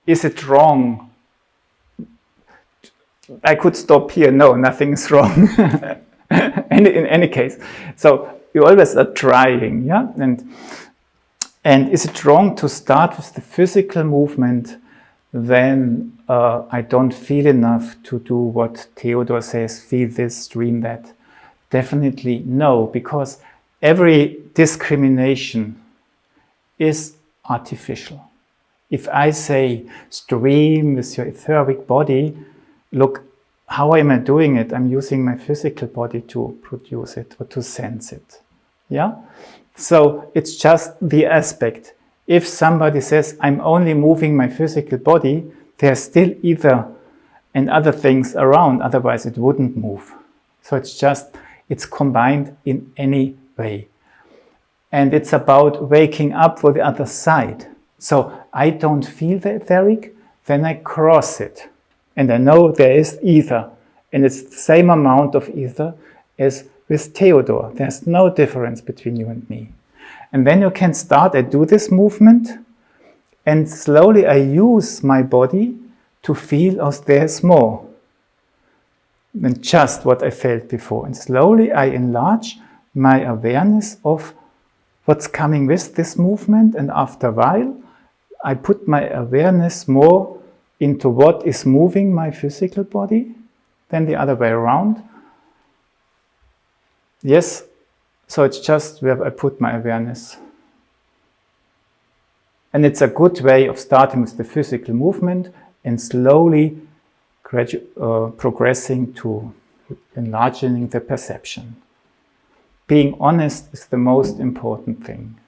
is it wrong? I could stop here. No, nothing is wrong. And in any case, so you always are trying, yeah? And is it wrong to start with the physical movement when I don't feel enough to do what Theodore says, feel this, dream that? Definitely no, because every discrimination is artificial. If I say, stream with your etheric body, look, how am I doing it? I'm using my physical body to produce it or to sense it. Yeah? So it's just the aspect. If somebody says, I'm only moving my physical body, there's still ether and other things around, otherwise it wouldn't move. So it's combined in any way. And it's about waking up for the other side. So I don't feel the etheric, then I cross it. And I know there is ether. And it's the same amount of ether as with Theodore. There's no difference between you and me. And then you can start, I do this movement, and slowly I use my body to feel as there's more than just what I felt before. And slowly I enlarge my awareness of what's coming with this movement. And after a while, I put my awareness more into what is moving my physical body than the other way around. Yes, so it's just where I put my awareness. And it's a good way of starting with the physical movement and slowly progressing to enlarging the perception. Being honest is the most important thing.